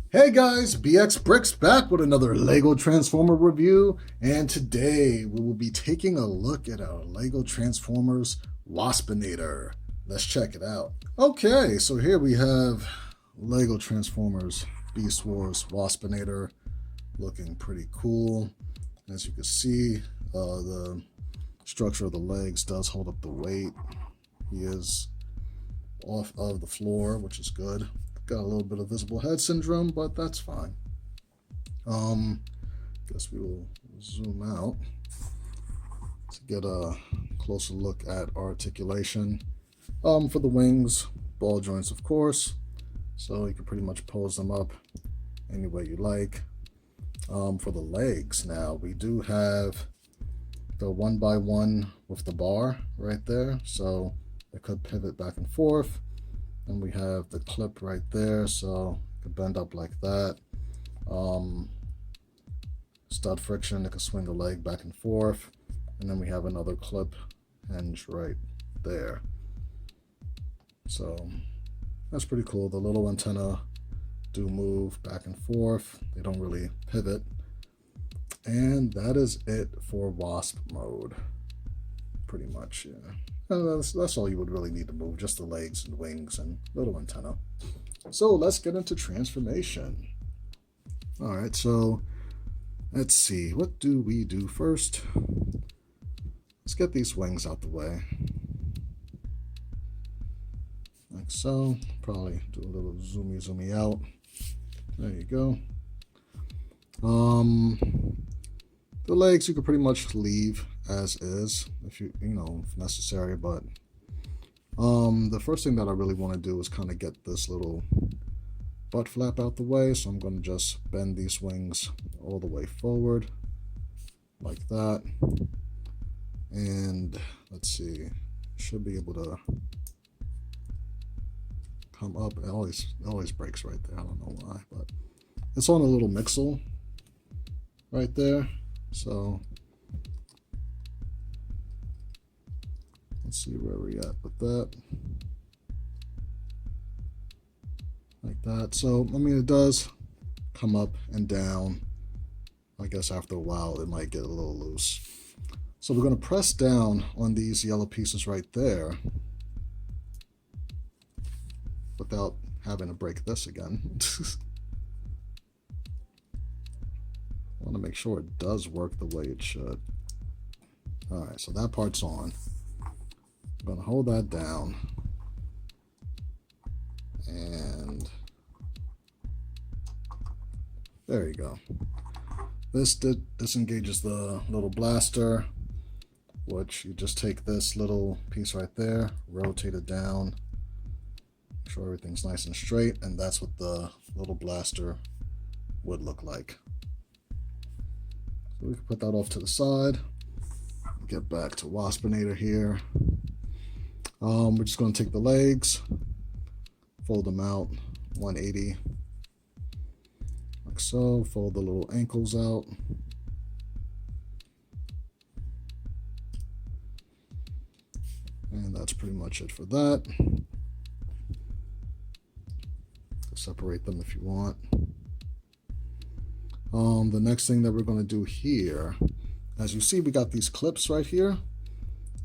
Hey guys, BX Brix back with another LEGO Transformer review, and today we will be taking a look at our LEGO Transformers Waspinator. Let's check it out. Okay, so here we have LEGO Transformers Beast Wars Waspinator, looking pretty cool. As you can see, the structure of the legs does hold up the weight. He is off of the floor, which is good. Got a little bit of visible head syndrome, but that's fine. Guess we will zoom out to get a closer look at articulation. For the wings, ball joints, of course. So you can pretty much pose them up any way you like. For the legs now, we do have the 1x1 with the bar right there. So it could pivot back and forth. And we have the clip right there, so it could bend up like that. Stud friction, it could swing the leg back and forth. And then we have another clip hinge right there. So that's pretty cool. The little antenna do move back and forth. They don't really pivot. And that is it for Wasp mode. Pretty much, yeah. That's all you would really need to move, just the legs and wings and little antenna. So let's get into transformation. All right, so let's see. What do we do first? Let's get these wings out the way. Like so. Probably do a little zoomy out. There you go. The legs you could pretty much leave as is if if necessary, but the first thing that I really want to do is kind of get this little butt flap out the way, so I'm going to just bend these wings all the way forward like that, and let's see, should be able to come up. It always breaks right there. I don't know why, but it's on a little mixel right there. So let's see where we're at with that. Like that. So, I mean, it does come up and down. I guess after a while it might get a little loose. So we're going to press down on these yellow pieces right there without having to break this again. I want to make sure it does work the way it should. All right, so that part's on. I'm going to hold that down. And there you go. This disengages the little blaster, which you just take this little piece right there, rotate it down, make sure everything's nice and straight, and that's what the little blaster would look like. So we can put that off to the side. Get back to Waspinator here. We're just going to take the legs, fold them out 180 like so, fold the little ankles out. And that's pretty much it for that. Separate them if you want. The next thing that we're going to do here, as you see, we got these clips right here,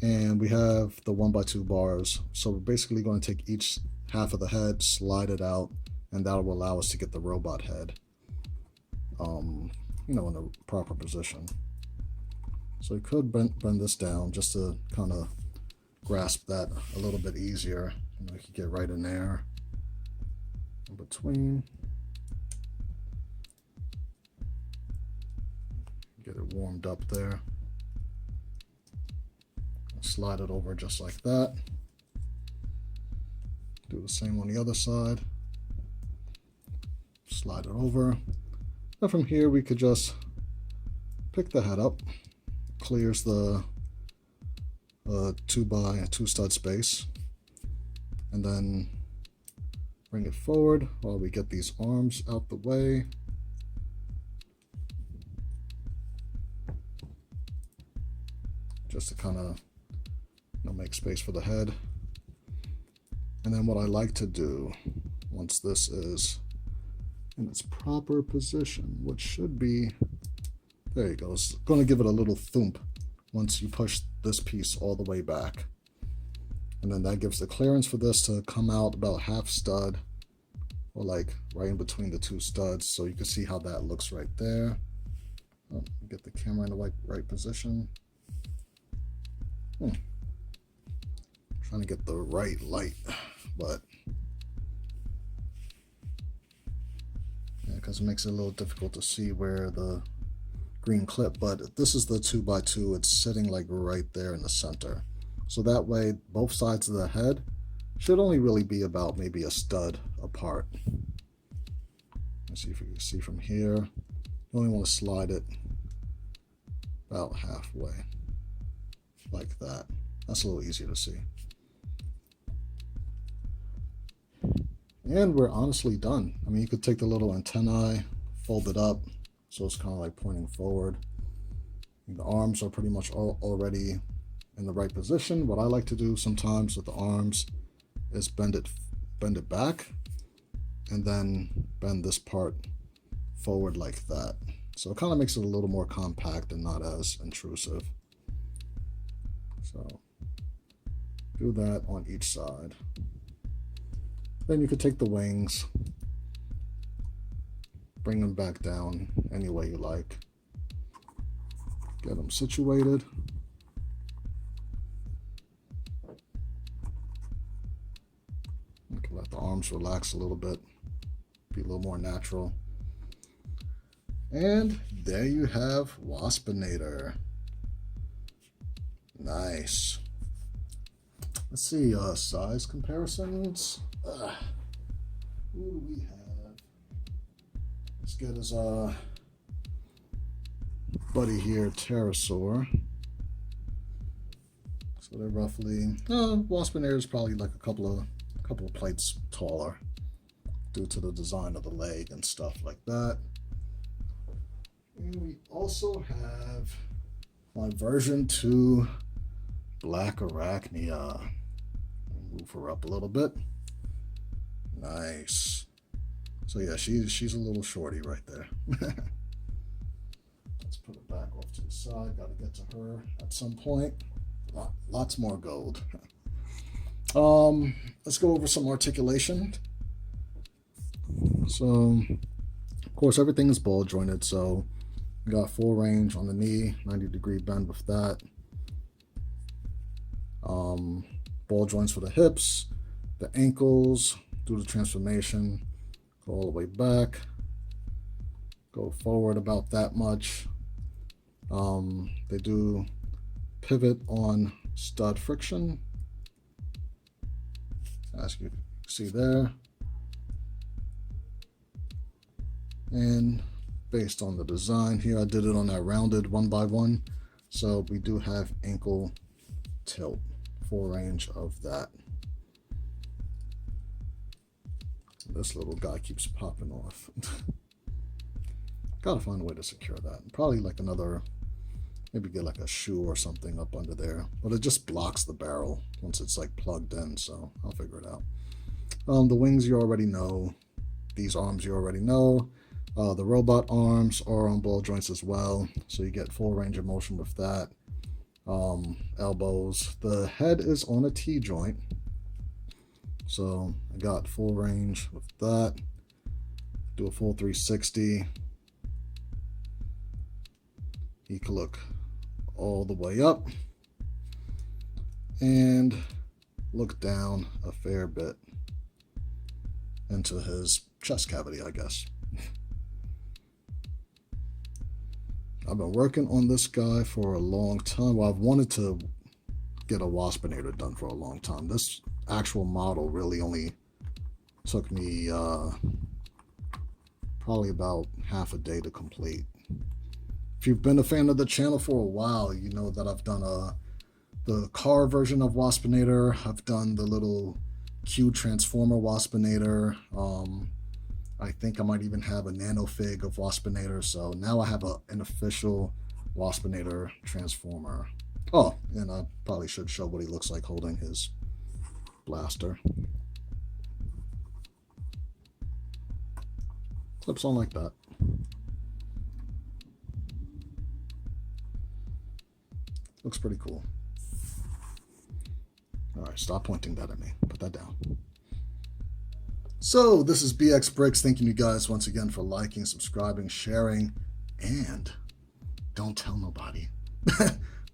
and we have the 1x2 bars. So we're basically going to take each half of the head, slide it out, and that will allow us to get the robot head, in the proper position. So you could bend this down just to kind of grasp that a little bit easier. You can get right in there, in between. Get it warmed up there. Slide it over just like that. Do the same on the other side. Slide it over. And from here we could just pick the head up. Clears the 2x2 stud space. And then bring it forward while we get these arms out the way. Just to kind of make space for the head. And then what I like to do, once this is in its proper position, which should be, there you go. It's going to give it a little thump once you push this piece all the way back. And then that gives the clearance for this to come out about half stud, or like right in between the two studs. So you can see how that looks right there. Oh, get the camera in the right position. Trying to get the right light, but yeah, because it makes it a little difficult to see where the green clip, but this is the 2x2. It's sitting like right there in the center. So that way, both sides of the head should only really be about maybe a stud apart. Let's see if you can see from here. You only want to slide it about halfway, like that. That's a little easier to see. And we're honestly done. I mean, you could take the little antennae, fold it up, so it's kind of like pointing forward. The arms are pretty much already in the right position. What I like to do sometimes with the arms is bend it back, and then bend this part forward like that. So it kind of makes it a little more compact and not as intrusive. So do that on each side. Then you could take the wings, bring them back down any way you like. Get them situated. You can let the arms relax a little bit, be a little more natural. And there you have Waspinator. Nice. Let's see, size comparisons. Who do we have? Let's get his buddy here, pterosaur. So they're roughly, Waspinator is probably like a couple of plates taller due to the design of the leg and stuff like that. And we also have my version 2 Black Arachnia. Move her up a little bit. Nice. So yeah, she's a little shorty right there. Let's put it back off to the side. Got to get to her at some point. Lots more gold. Let's go over some articulation. So, of course, everything is ball jointed. So, we got full range on the knee, 90-degree bend with that. Ball joints for the hips, the ankles, do the transformation, go all the way back, go forward about that much. They do pivot on stud friction, as you can see there. And based on the design here, I did it on that rounded 1x1. So we do have ankle tilt, full range of that. This little guy keeps popping off. Gotta find a way to secure that. Probably like another, maybe get like a shoe or something up under there. But it just blocks the barrel once it's like plugged in, so I'll figure it out. The wings you already know. These arms you already know. The robot arms are on ball joints as well, so you get full range of motion with that. Elbows. The head is on a T-joint, so I got full range with that. Do a full 360. He can look all the way up and look down a fair bit into his chest cavity, I guess. I've been working on this guy for a long time. Well, I've wanted to get a Waspinator done for a long time. This actual model really only took me probably about half a day to complete. If you've been a fan of the channel for a while, you know that I've done the car version of Waspinator. I've done the little Q Transformer Waspinator. I think I might even have a nano fig of Waspinator. So now I have an official Waspinator Transformer. Oh, and I probably should show what he looks like holding his blaster. clips on like that. Looks pretty cool. All right, stop pointing that at me. Put that down. So this is BX Brix. Thanking you guys once again for liking, subscribing, sharing, and don't tell nobody.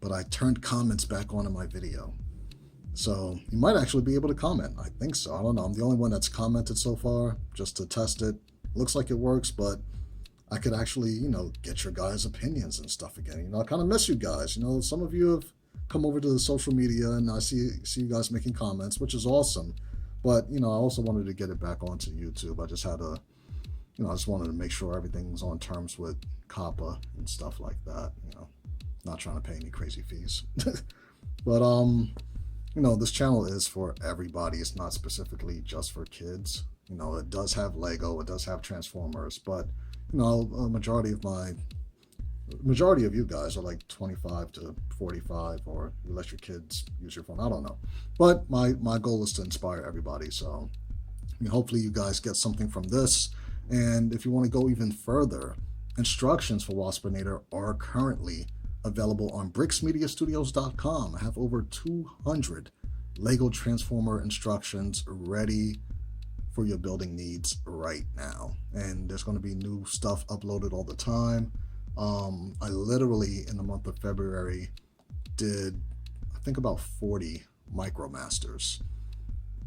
But I turned comments back on in my video. So you might actually be able to comment. I think so. I don't know. I'm the only one that's commented so far just to test it. Looks like it works, but I could actually, get your guys' opinions and stuff again. I kind of miss you guys. Some of you have come over to the social media and I see you guys making comments, which is awesome. But, I also wanted to get it back onto YouTube. I just had to, I just wanted to make sure everything's on terms with COPPA and stuff like that. Not trying to pay any crazy fees. But, this channel is for everybody. It's not specifically just for kids. It does have Lego, it does have Transformers, but, a majority of you guys are like 25 to 45, or you let your kids use your phone. I don't know. But my goal is to inspire everybody. So hopefully you guys get something from this. And if you want to go even further, instructions for Waspinator are currently available on BrixMediaStudios.com. I have over 200 Lego Transformer instructions ready for your building needs right now. And there's going to be new stuff uploaded all the time. I literally, in the month of February, did, I think, about 40 MicroMasters.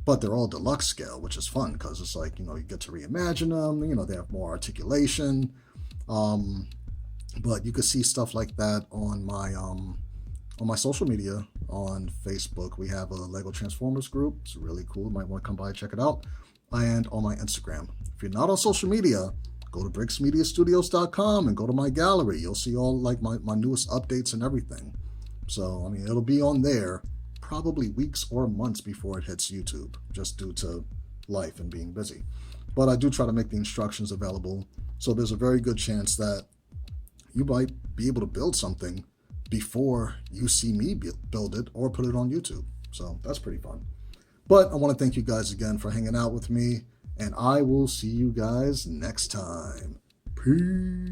But they're all deluxe scale, which is fun because it's like, you get to reimagine them. They have more articulation. But you can see stuff like that on my social media. On Facebook, we have a Lego Transformers group. It's really cool. You might want to come by and check it out. And on my Instagram. If you're not on social media, go to BrixMediaStudios.com and go to my gallery. You'll see all like my newest updates and everything. So, it'll be on there probably weeks or months before it hits YouTube, just due to life and being busy. But I do try to make the instructions available. So there's a very good chance that you might be able to build something before you see me build it or put it on YouTube. So that's pretty fun. But I want to thank you guys again for hanging out with me, and I will see you guys next time. Peace.